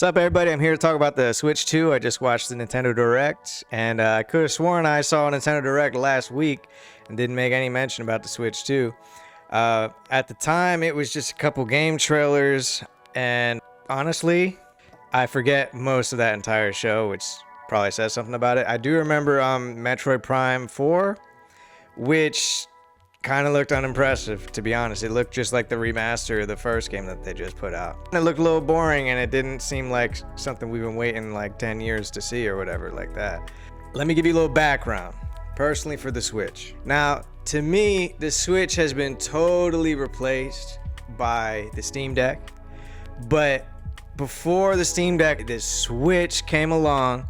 What's up, everybody? I'm here to talk about the Switch 2. I just watched the Nintendo Direct, and I could have sworn I saw a Nintendo Direct last week and didn't make any mention about the Switch 2. At the time, it was just a couple game trailers, and honestly, I forget most of that entire show, which probably says something about it. I do remember Metroid Prime 4, which kind of looked unimpressive, to be honest. It looked just like the remaster of the first game that they just put out. It looked a little boring, and it didn't seem like something we've been waiting like 10 years to see or whatever like that. Let me give you a little background, personally, for the Switch. Now, to me, the Switch has been totally replaced by the Steam Deck, but before the Steam Deck, the Switch came along,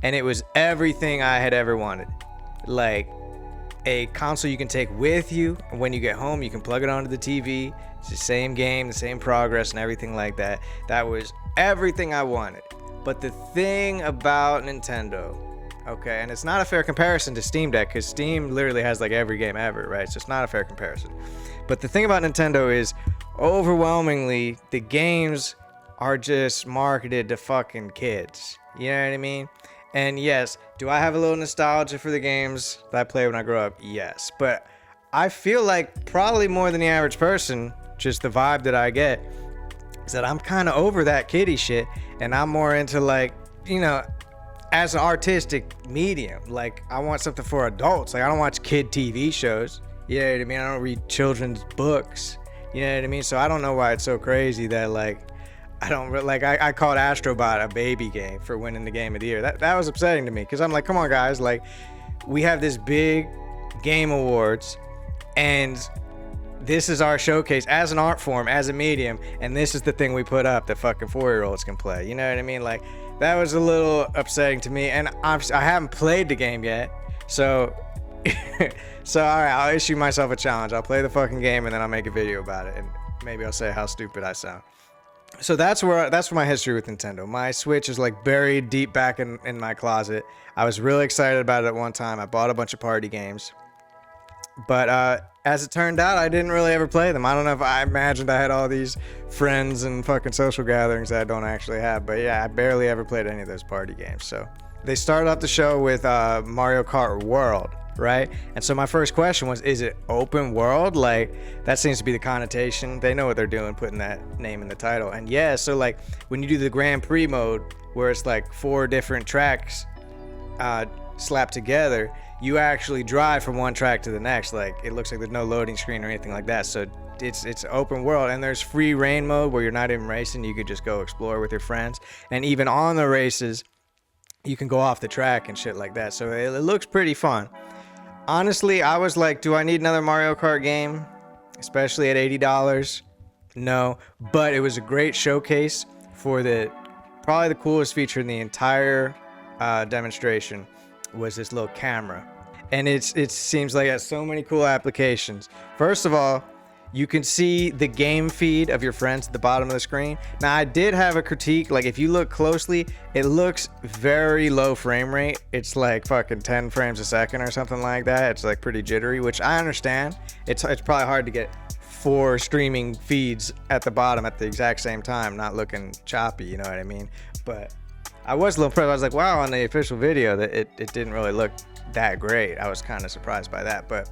and it was everything I had ever wanted. Like, a console you can take with you, and when you get home you can plug it onto the TV. It's the same game, the same progress and everything like that. That was everything I wanted. But the thing about Nintendo, okay, and it's not a fair comparison to Steam Deck, because Steam literally has like every game ever, right? So it's not a fair comparison. But the thing about Nintendo is, overwhelmingly, the games are just marketed to fucking kids. You know what I mean? And yes, do I have a little nostalgia for the games that I played when I grew up? Yes. But I feel like probably more than the average person, just the vibe that I get, is that I'm kind of over that kiddie shit, and I'm more into, like, you know, as an artistic medium. Like, I want something for adults. Like, I don't watch kid TV shows. You know what I mean? I don't read children's books. You know what I mean? So I don't know why it's so crazy that, like, I called Astrobot a baby game for winning the game of the year. That was upsetting to me, because I'm like, come on, guys, like, we have this big game awards, and this is our showcase as an art form, as a medium, and this is the thing we put up that fucking 4-year-olds can play. You know what I mean? Like, that was a little upsetting to me, and I haven't played the game yet, so so all right, I'll issue myself a challenge. I'll play the fucking game, and then I'll make a video about it, and maybe I'll say how stupid I sound. So that's my history with Nintendo. My Switch is like buried deep back in my closet. I was really excited about it at one time. I bought a bunch of party games, but as it turned out, I didn't really ever play them. I don't know if I imagined I had all these friends and fucking social gatherings that I don't actually have, but yeah, I barely ever played any of those party games. So they started off the show with Mario Kart World, right? And so my first question was, is it open world? Like, that seems to be the connotation. They know what they're doing, putting that name in the title. And yeah, so like when you do the Grand Prix mode, where it's like 4 different tracks slapped together, you actually drive from one track to the next. Like, it looks like there's no loading screen or anything like that. So it's open world, and there's free reign mode where you're not even racing. You could just go explore with your friends, and even on the races, you can go off the track and shit like that. So it looks pretty fun. Honestly, I was like, do I need another Mario Kart game? Especially at $80? No, but it was a great showcase for probably the coolest feature in the entire demonstration was this little camera. And it seems like it has so many cool applications. First of all, you can see the game feed of your friends at the bottom of the screen. Now, I did have a critique. Like, if you look closely, it looks very low frame rate. It's like fucking 10 frames a second or something like that. It's like pretty jittery, which I understand. It's probably hard to get 4 streaming feeds at the bottom at the exact same time, not looking choppy, you know what I mean? But I was a little impressed. I was like, wow, on the official video, that it didn't really look that great. I was kind of surprised by that, but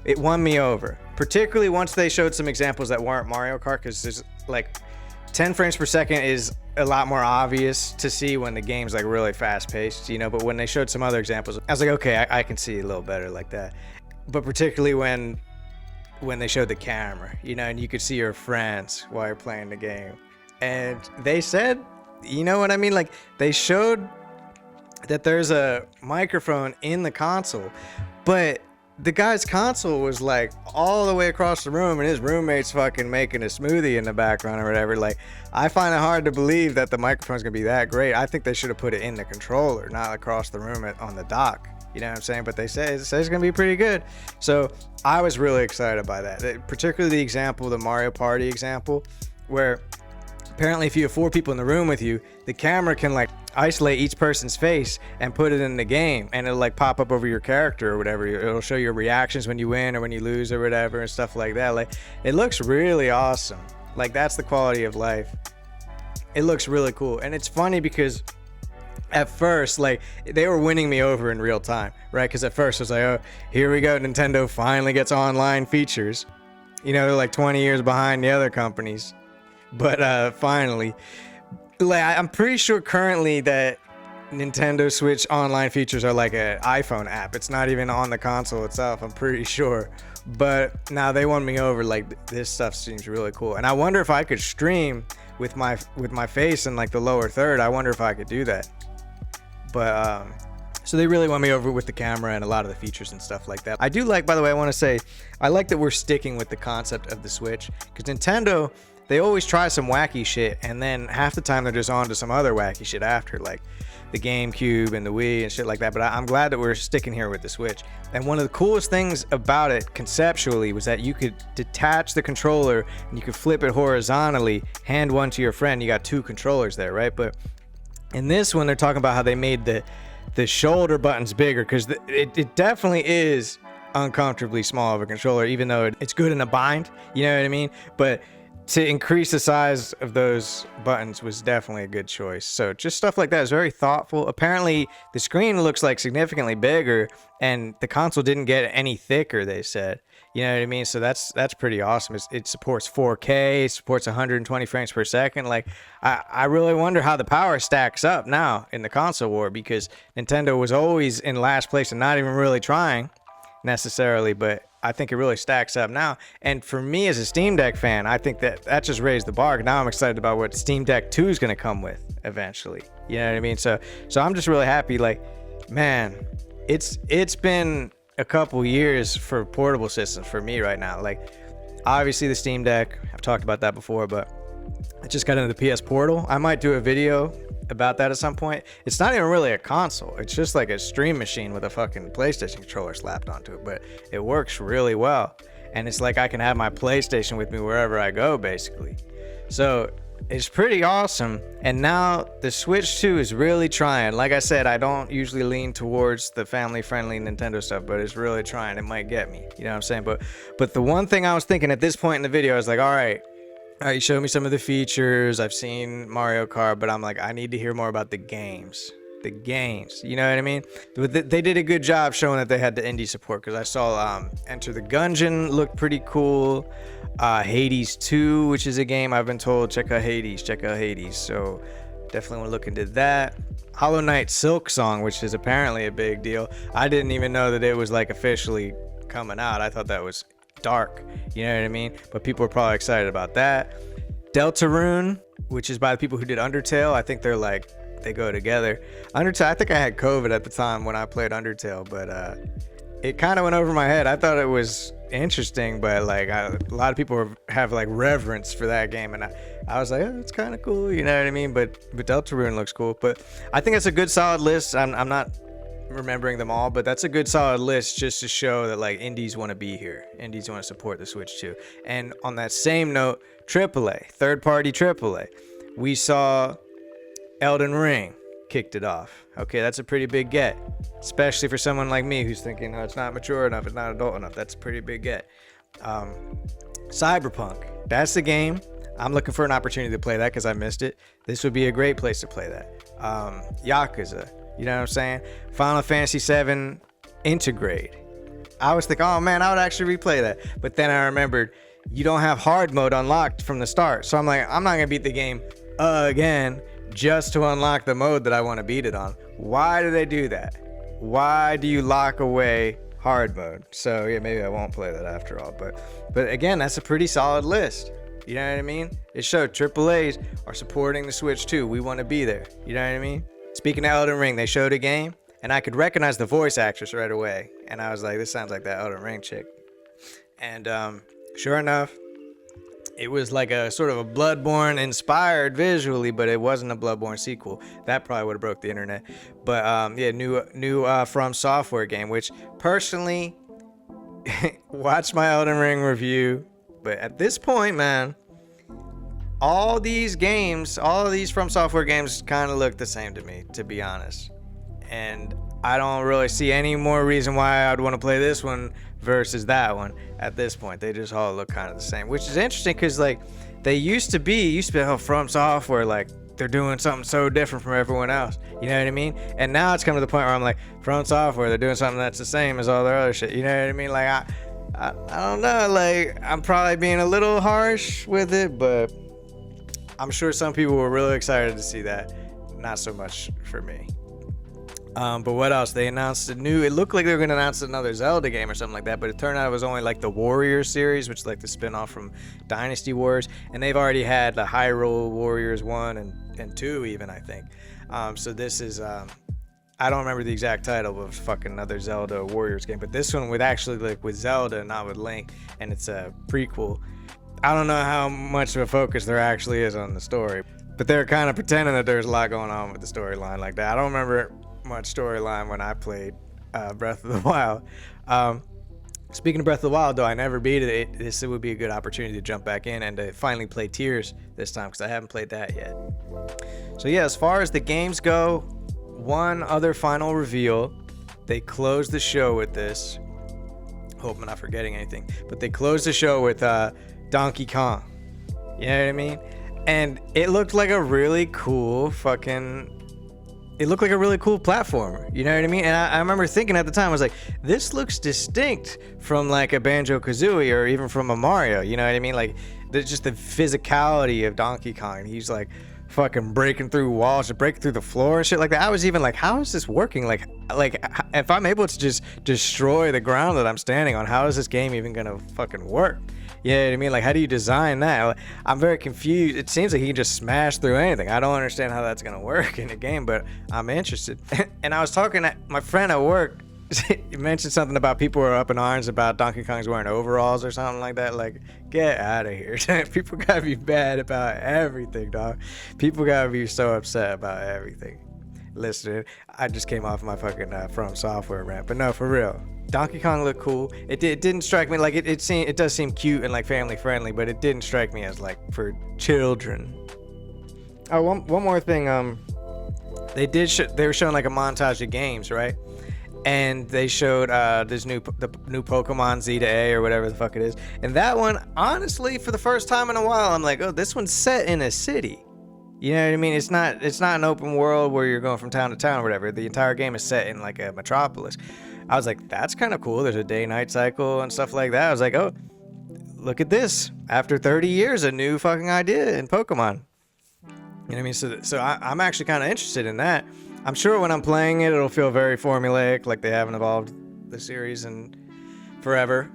it won me over, particularly once they showed some examples that weren't Mario Kart, because there's like 10 frames per second is a lot more obvious to see when the game's like really fast paced, you know, but when they showed some other examples, I was like, okay, I can see a little better like that. But particularly when they showed the camera, you know, and you could see your friends while you're playing the game. And they said, you know what I mean? Like, they showed that there's a microphone in the console, but the guy's console was like all the way across the room, and his roommate's fucking making a smoothie in the background or whatever. Like, I find it hard to believe that the microphone's gonna be that great. I think they should have put it in the controller, not across the room on the dock. You know what I'm saying? But they say it's gonna be pretty good. So I was really excited by that. Particularly the example, the Mario Party example, where apparently if you have 4 people in the room with you, the camera can like isolate each person's face and put it in the game, and it'll like pop up over your character or whatever. It'll show your reactions when you win or when you lose or whatever and stuff like that. Like, it looks really awesome. Like, that's the quality of life It looks really cool. And it's funny because at first, like, they were winning me over in real time, right? Because at first I was like, oh, here we go, Nintendo finally gets online features. You know, they're like 20 years behind the other companies. But finally, like, I'm pretty sure currently that Nintendo Switch online features are like an iPhone app. It's not even on the console itself, I'm pretty sure. But now they won me over. Like, this stuff seems really cool. And I wonder if I could stream with my face in like the lower third. I wonder if I could do that. But so they really won me over with the camera and a lot of the features and stuff like that. I do like, by the way, I want to say, I like that we're sticking with the concept of the Switch, because Nintendo, they always try some wacky shit, and then half the time they're just on to some other wacky shit after, like the GameCube and the Wii and shit like that. But I'm glad that we're sticking here with the Switch. And one of the coolest things about it conceptually was that you could detach the controller and you could flip it horizontally, hand one to your friend. You got two controllers there, right? But in this one, they're talking about how they made the shoulder buttons bigger, because it definitely is uncomfortably small of a controller, even though it's good in a bind, you know what I mean? But to increase the size of those buttons was definitely a good choice. So just stuff like that is very thoughtful. Apparently the screen looks like significantly bigger, and the console didn't get any thicker, they said. You know what I mean? So that's pretty awesome. It supports 4K, it supports 120 frames per second. Like, I really wonder how the power stacks up now in the console war, because Nintendo was always in last place and not even really trying necessarily, but I think it really stacks up now. And for me as a Steam Deck fan, I think that just raised the bar. Now I'm excited about what Steam Deck 2 is going to come with eventually. You know what I mean? So I'm just really happy. Like, man, it's been a couple years for portable systems for me right now. Like, obviously the Steam Deck, I've talked about that before, but I just got into the PS Portal. I might do a video about that at some point. It's not even really a console. It's just like a stream machine with a fucking PlayStation controller slapped onto it, but it works really well. And it's like I can have my PlayStation with me wherever I go, basically. So it's pretty awesome. And now the Switch 2 is really trying. Like I said, I don't usually lean towards the family-friendly Nintendo stuff, but it's really trying. It might get me. You know what I'm saying? But the one thing I was thinking at this point in the video, I was like, all right, you showed me some of the features. I've seen Mario Kart, but I'm like, I need to hear more about the games. The games, you know what I mean? They did a good job showing that they had the indie support, because I saw Enter the Gungeon looked pretty cool. Hades 2, which is a game I've been told, check out Hades. So definitely want to look into that. Hollow Knight Silksong, which is apparently a big deal. I didn't even know that it was like officially coming out. I thought that was dark, you know what I mean? But people are probably excited about that. Deltarune, which is by the people who did Undertale. I think they go together. Undertale, I think I had COVID at the time when I played Undertale, but it kind of went over my head. I thought it was interesting, but like a lot of people have like reverence for that game, and I was like, oh, it's kind of cool, you know what I mean? But Deltarune looks cool. But I think that's a good solid list. I'm not remembering them all, but that's a good solid list just to show that like indies want to be here. Indies want to support the Switch too. And on that same note, AAA, third-party AAA, we saw Elden Ring kicked it off. Okay, that's a pretty big get, especially for someone like me who's thinking, oh, it's not mature enough, it's not adult enough. That's a pretty big get. Cyberpunk, that's the game. I'm looking for an opportunity to play that because I missed it. This would be a great place to play that. Yakuza, you know what I'm saying? Final Fantasy VII Intergrade. I was thinking, oh man, I would actually replay that. But then I remembered you don't have hard mode unlocked from the start. So I'm like, I'm not gonna beat the game again just to unlock the mode that I want to beat it on. Why do they do that? Why do you lock away hard mode? So yeah, maybe I won't play that after all. But again, that's a pretty solid list. You know what I mean? It showed AAAs are supporting the Switch too. We want to be there. You know what I mean? Speaking of Elden Ring, they showed a game, and I could recognize the voice actress right away. And I was like, this sounds like that Elden Ring chick. And sure enough, it was like a sort of a Bloodborne inspired visually, but it wasn't a Bloodborne sequel. That probably would have broke the internet. But yeah, new From Software game, which personally, watch my Elden Ring review. But at this point, man, all these games, all of these From Software games kind of look the same to me, to be honest. And I don't really see any more reason why I'd want to play this one versus that one at this point. They just all look kind of the same, which is interesting because like they used to be oh, From Software, like they're doing something so different from everyone else. You know what I mean? And now it's come to the point where I'm like, From Software, they're doing something that's the same as all their other shit. You know what I mean? Like, I don't know. Like, I'm probably being a little harsh with it, but I'm sure some people were really excited to see that. Not so much for me. But what else? They announced it looked like they were going to announce another Zelda game or something like that, but it turned out it was only like the Warriors series, which is like the spin-off from Dynasty Wars, and they've already had the Hyrule Warriors 1 and 2 even, I think. So this is, I don't remember the exact title of fucking another Zelda Warriors game, but this one with actually like with Zelda, not with Link, and it's a prequel. I don't know how much of a focus there actually is on the story, but they're kind of pretending that there's a lot going on with the storyline like that. I don't remember much storyline when I played Breath of the Wild. Speaking of Breath of the Wild, though, I never beat it. This would be a good opportunity to jump back in and to finally play Tears this time, because I haven't played that yet. So yeah, as far as the games go, one other final reveal. They closed the show with this. Hope I'm not forgetting anything, but they closed the show with Donkey Kong. You know what I mean? And it looked like a really cool platformer. You know what I mean? And I remember thinking at the time, I was like, this looks distinct from like a Banjo-Kazooie or even from a Mario. You know what I mean? Like, there's just the physicality of Donkey Kong. He's like fucking breaking through walls, breaking through the floor and shit like that. I was even like, how is this working? Like if I'm able to just destroy the ground that I'm standing on, how is this game even gonna fucking work? You know what I mean? Like, how do you design that? I'm very confused. It seems like he can just smash through anything. I don't understand how that's gonna work in a game, but I'm interested. And I was talking to my friend at work. He mentioned something about people were up in arms about Donkey Kong's wearing overalls or something like that. Like, get out of here. People gotta be bad about everything, dog. People gotta be so upset about everything. Listen, I just came off my fucking From Software rant, but no, for real. Donkey Kong looked cool. It didn't strike me like it does seem cute and like family friendly, but it didn't strike me as like for children. Oh, one more thing. They were showing like a montage of games, right? And they showed the new Pokemon Z to A or whatever the fuck it is. And that one, honestly, for the first time in a while, I'm like, oh, this one's set in a city. You know what I mean? It's not an open world where you're going from town to town or whatever. The entire game is set in like a metropolis. I was like, that's kind of cool. There's a day-night cycle and stuff like that. I was like, oh, look at this. After 30 years, a new fucking idea in Pokemon. You know what I mean? So I'm actually kind of interested in that. I'm sure when I'm playing it, it'll feel very formulaic, like they haven't evolved the series in forever.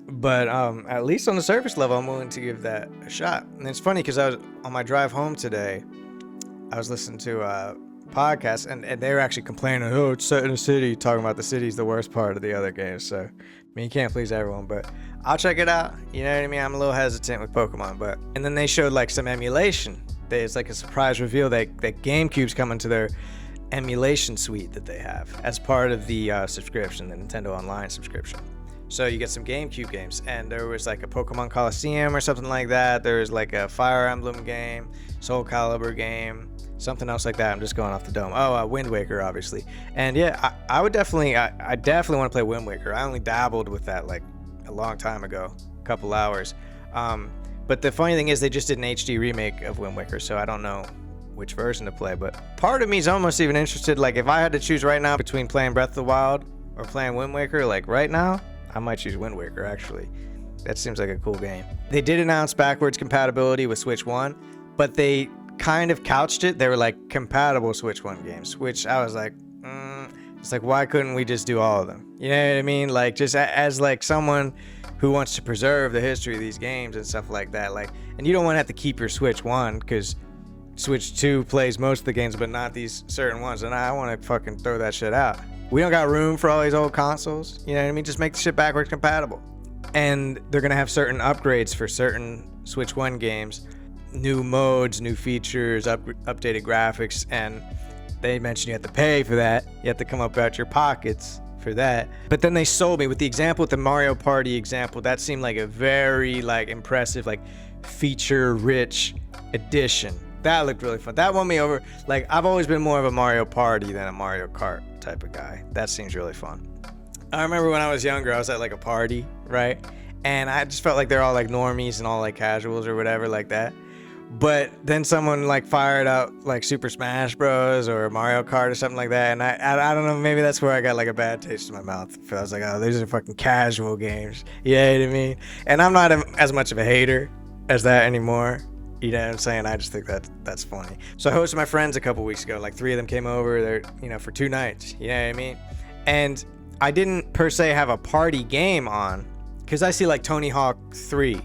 But at least on the surface level, I'm willing to give that a shot. And it's funny because I was on my drive home today, I was listening to a podcast, and they were actually complaining, oh, it's set in a city, talking about the city's the worst part of the other games. So, I mean, you can't please everyone, but I'll check it out. You know what I mean? I'm a little hesitant with Pokemon, but... And then they showed like some emulation. It's like a surprise reveal that GameCube's coming to their emulation suite that they have as part of the subscription, the Nintendo Online subscription. So you get some GameCube games, and there was like a Pokemon Coliseum or something like that. There was like a Fire Emblem game, Soul Calibur game, something else like that. I'm just going off the dome. Oh, Wind Waker, obviously. And yeah, I definitely want to play Wind Waker. I only dabbled with that like a long time ago, a couple hours. But the funny thing is they just did an HD remake of Wind Waker, so I don't know which version to play. But part of me is almost even interested, like if I had to choose right now between playing Breath of the Wild or playing Wind Waker, like right now, I might choose Wind Waker, actually. That seems like a cool game. They did announce backwards compatibility with Switch 1, but they kind of couched it. They were like compatible Switch 1 games, which I was like, it's like, why couldn't we just do all of them? You know what I mean? Like, just as like someone who wants to preserve the history of these games and stuff like that. Like, and you don't want to have to keep your Switch 1 because Switch 2 plays most of the games, but not these certain ones. And I want to fucking throw that shit out. We don't got room for all these old consoles. You know what I mean? Just make the shit backwards compatible. And they're going to have certain upgrades for certain Switch 1 games. New modes, new features, updated graphics. And they mentioned you have to pay for that. You have to come up out your pockets for that. But then they sold me with the example, with the Mario Party example. That seemed like a very like impressive, like feature rich addition. That looked really fun. That won me over. Like, I've always been more of a Mario Party than a Mario Kart type of guy. That seems really fun. I remember when I was younger, I was at like a party, right? And I just felt like they're all like normies and all like casuals or whatever like that. But then someone like fired up like Super Smash Bros. Or Mario Kart or something like that, and I don't know, maybe that's where I got like a bad taste in my mouth. I was like, oh, these are fucking casual games. You know what I mean? And I'm not as much of a hater as that anymore. You know what I'm saying? I just think that's funny. So I hosted my friends a couple weeks ago. Like 3 of them came over. They're, for 2 nights. You know what I mean? And I didn't per se have a party game on, because I see like Tony Hawk 3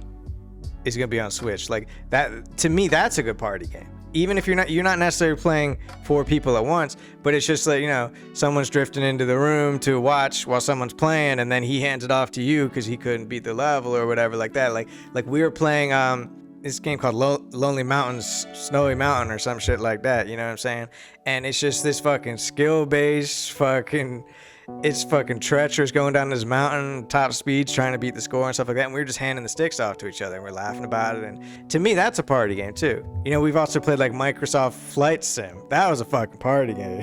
is gonna be on Switch. Like that, to me, that's a good party game. Even if you're not necessarily playing 4 people at once, but it's just like, someone's drifting into the room to watch while someone's playing, and then he hands it off to you because he couldn't beat the level or whatever like that. Like we were playing this game called Lonely Mountains, Snowy Mountain or some shit like that. You know what I'm saying? And it's just this fucking skill-based it's fucking treacherous going down this mountain, top speeds, trying to beat the score and stuff like that. And we were just handing the sticks off to each other and we're laughing about it. And to me, that's a party game too. We've also played like Microsoft Flight Sim. That was a fucking party game.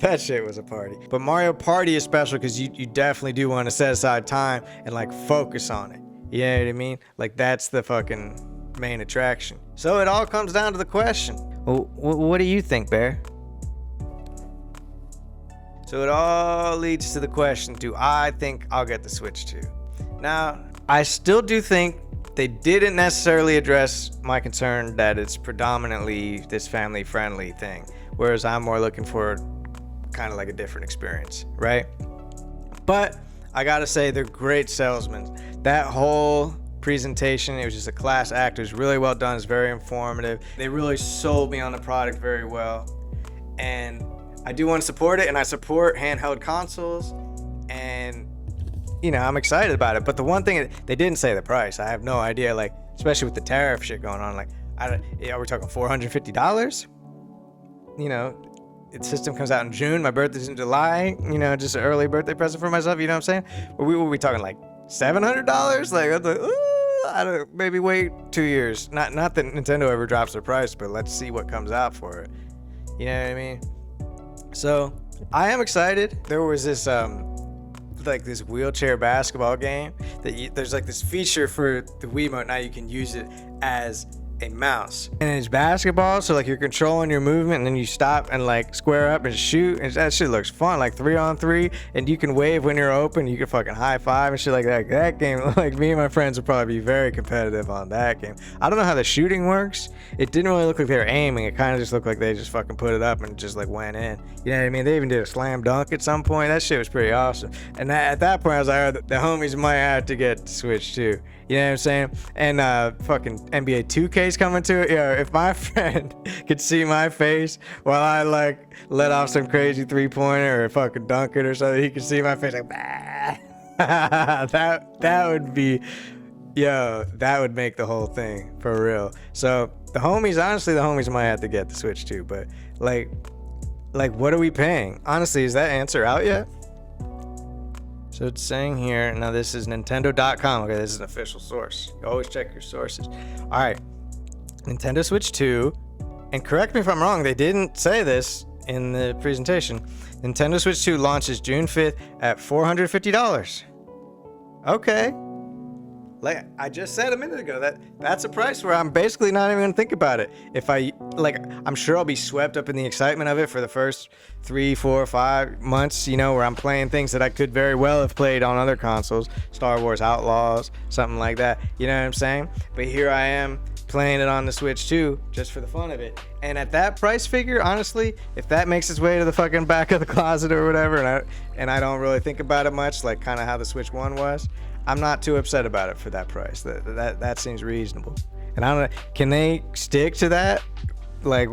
That shit was a party. But Mario Party is special because you definitely do want to set aside time and like focus on it. You know what I mean? Like that's the fucking main attraction. So it all comes down to the question. Well, what do you think, Bear? So it all leads to the question, do I think I'll get the Switch 2? Now, I still do think they didn't necessarily address my concern that it's predominantly this family-friendly thing, whereas I'm more looking for kind of like a different experience, right? But I gotta say, they're great salesmen. That whole presentation, it was just a class act. It was really well done. It's very informative. They really sold me on the product very well. And I do want to support it, and I support handheld consoles, and I'm excited about it. But the one thing, they didn't say the price. I have no idea, like, especially with the tariff shit going on. Like, are we talking $450? The system comes out in June. My birthday's in July. Just an early birthday present for myself. You know what I'm saying? Or were we talking like $700? Like, I was like, ooh, I don't know, maybe wait 2 years. Not that Nintendo ever drops their price, but let's see what comes out for it. You know what I mean? So I am excited. There was this like this wheelchair basketball game that there's like this feature for the Wiimote. Now you can use it as a mouse, and it's basketball, so like you're controlling your movement, and then you stop and like square up and shoot, and that shit looks fun, like 3-on-3, and you can wave when you're open, you can fucking high five and shit like that. That game, like me and my friends would probably be very competitive on that game. I don't know how the shooting works. It didn't really look like they were aiming. It kind of just looked like they just fucking put it up and just like went in. You know what I mean? They even did a slam dunk at some point. That shit was pretty awesome. And at that point I was like, oh, the homies might have to get the Switch too. You know what I'm saying? And fucking NBA 2K's coming to it. Yeah, if my friend could see my face while I like let off some crazy 3-pointer or fucking dunk it or something, he could see my face like, that would be, that would make the whole thing for real. So the homies might have to get the Switch too. But like what are we paying? Honestly, is that answer out yet? So it's saying here, now this is Nintendo.com. Okay, this is an official source. You always check your sources. All right, Nintendo Switch 2, and correct me if I'm wrong, they didn't say this in the presentation. Nintendo Switch 2 launches June 5th at $450. Okay. Like I just said a minute ago, that's a price where I'm basically not even gonna think about it. I'm sure I'll be swept up in the excitement of it for the first 3, 4, 5 months, where I'm playing things that I could very well have played on other consoles, Star Wars Outlaws, something like that. You know what I'm saying? But here I am playing it on the Switch 2 just for the fun of it. And at that price figure, honestly, if that makes its way to the fucking back of the closet or whatever, and I don't really think about it much, like kind of how the Switch 1 was, I'm not too upset about it for that price. That seems reasonable. And I don't know, can they stick to that? Like,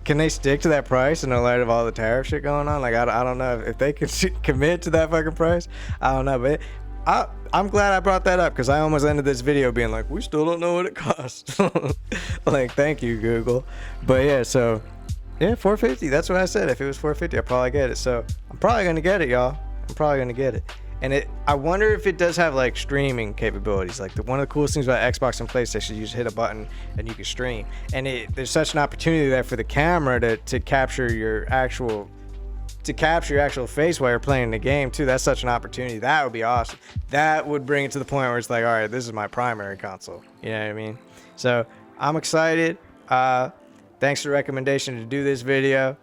can they stick to that price in the light of all the tariff shit going on? Like, I don't know if they can commit to that fucking price. I don't know, but I'm glad I brought that up because I almost ended this video being like, we still don't know what it costs. Like, thank you, Google. But yeah, so yeah, $450. That's what I said. If it was $450, I'd probably get it. So I'm probably gonna get it, y'all. I'm probably gonna get it. And I wonder if it does have like streaming capabilities. Like one of the coolest things about Xbox and PlayStation, you just hit a button and you can stream. And there's such an opportunity there for the camera to capture your actual face while you're playing the game too. That's such an opportunity. That would be awesome. That would bring it to the point where it's like, all right, this is my primary console. You know what I mean? So I'm excited. Thanks for the recommendation to do this video.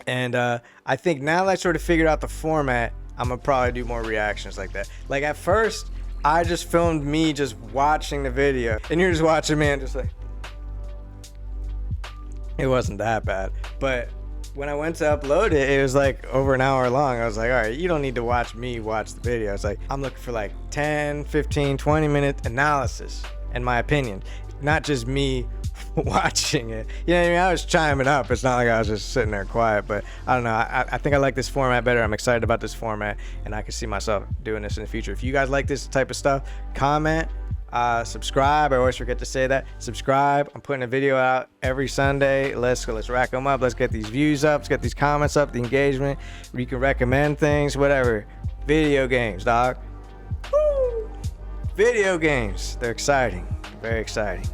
And I think now that I sort of figured out the format, I'm gonna probably do more reactions like that. Like at first, I just filmed me just watching the video, and you're just watching me and just like, it wasn't that bad. But when I went to upload it, it was like over an hour long. I was like, all right, you don't need to watch me watch the video. It's like, I'm looking for like 10, 15, 20-minute analysis, in my opinion, not just me watching it. You know what I mean? I was chiming up. It's not like I was just sitting there quiet, but I don't know. I think I like this format better. I'm excited about this format, and I can see myself doing this in the future. If you guys like this type of stuff, comment, subscribe. I always forget to say that. Subscribe. I'm putting a video out every Sunday. Let's rack them up. Let's get these views up. Let's get these comments up, the engagement. You can recommend things, whatever. Video games, dog. Woo! Video games. They're exciting. Very exciting.